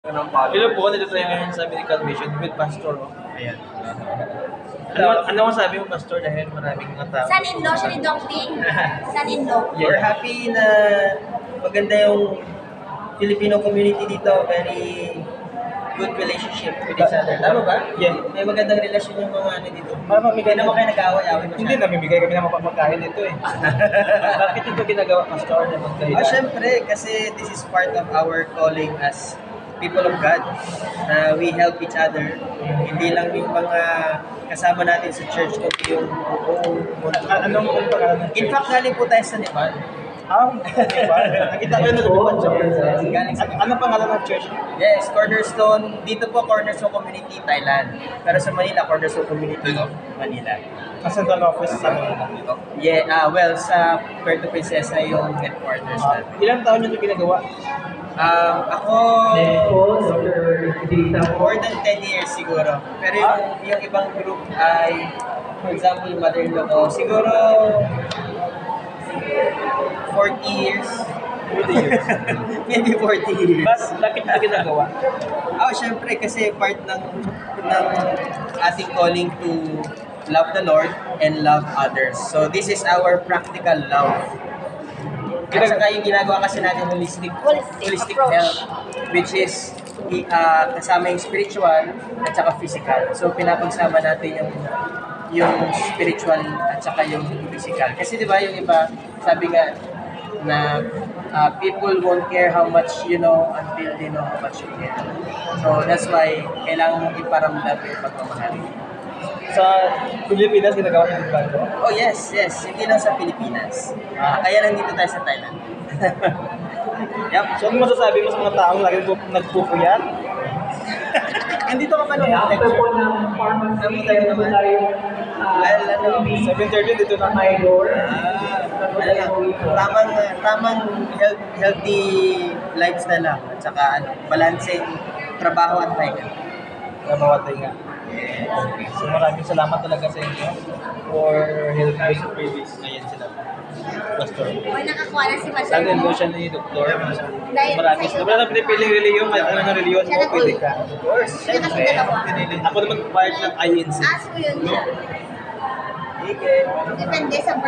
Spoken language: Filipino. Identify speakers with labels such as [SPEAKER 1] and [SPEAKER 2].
[SPEAKER 1] Hello po, dito tayo ngayon sa medical mission with Pastor.
[SPEAKER 2] Ayan.
[SPEAKER 1] Ano masabi mo, Pastor, dahil maraming mga tao?
[SPEAKER 3] Son-in-law siya ni Dong Ting. Son-in-law.
[SPEAKER 2] We're happy na maganda yung Filipino community dito. Very good relationship with each other. Tama ba?
[SPEAKER 1] Yeah.
[SPEAKER 2] May magandang relasyon yung mga ano dito.
[SPEAKER 1] Mamimigay
[SPEAKER 2] Hindi naman kayo nag-aaway-aaway masyado.
[SPEAKER 1] Hindi, namimigay kami ng mapapagkain dito eh. Bakit ito ginagawa, Pastor, na magkahilan?
[SPEAKER 2] Syempre, kasi this is part of our calling as people of God. We help each other. Hindi lang yung mga kasama natin sa church, kundi yung buong mundo.
[SPEAKER 1] Anong pangalan ng church?
[SPEAKER 2] In fact, galing po tayo sa Nepal.
[SPEAKER 1] Diba? Nakita ko yung nagpapad siya.
[SPEAKER 2] Galing sa
[SPEAKER 1] Anong pangalan ng church?
[SPEAKER 2] Yes, Cornerstone. Dito po, Cornerstone Community, Thailand. Pero sa Manila, Cornerstone Community, Manila.
[SPEAKER 1] Sa central office sa Manila.
[SPEAKER 2] Yeah, well, sa Puerto Princesa yung headquarters natin.
[SPEAKER 1] Ilang taon nyo ito ginagawa?
[SPEAKER 2] Ako, more than 10 years siguro. Pero yung ibang group ay, for example, yung mother-in-law ko, siguro 40 years.
[SPEAKER 1] 40 years.
[SPEAKER 2] Maybe 40 years.
[SPEAKER 1] Bakit ito ginagawa?
[SPEAKER 2] Syempre kasi part ng ating calling to love the Lord and love others. So this is our practical love. At saka yung ginagawa kasi natin holistic
[SPEAKER 3] approach.
[SPEAKER 2] health, which is kasama yung spiritual at saka physical. So pinapagsama natin yung spiritual at saka yung physical. Kasi di ba yung iba, sabi nga na people won't care how much you know until they know how much you care. So that's why kailangan mong iparamdam yung pagmamahal.
[SPEAKER 1] Sa Pilipinas, ginagawa yung bago?
[SPEAKER 2] Oh yes. Hindi lang sa Pilipinas. Kaya nandito tayo sa Thailand. Yep.
[SPEAKER 1] So, ano masasabi mo sa mga taong lagi nagpupuyat?
[SPEAKER 2] Nandito ka pa nung lecture. Sabi tayo naman. Well,
[SPEAKER 1] 7:30 dito na tayo.
[SPEAKER 2] Tamang healthy lifestyle lang. At saka balancing trabaho at pahinga.
[SPEAKER 1] Trabaho at pahinga. Okay. So maraming salamat talaga sa inyo for helping sa previous. Ayan sila. Pastor.
[SPEAKER 3] O nakakuha na si Pastor.
[SPEAKER 1] Sabi mo siya ni Doktor.
[SPEAKER 3] Dahil
[SPEAKER 1] Maraming
[SPEAKER 3] sa'yo.
[SPEAKER 1] wala na pinipiling reliyon. Kahit ano na reliyon mo, pwede ka.
[SPEAKER 2] Of course,
[SPEAKER 3] Siya kasi
[SPEAKER 2] syempre.
[SPEAKER 3] dalawa.
[SPEAKER 1] Ako naman part ng INC.
[SPEAKER 3] So yun siya.
[SPEAKER 2] Sige.
[SPEAKER 3] Depende sa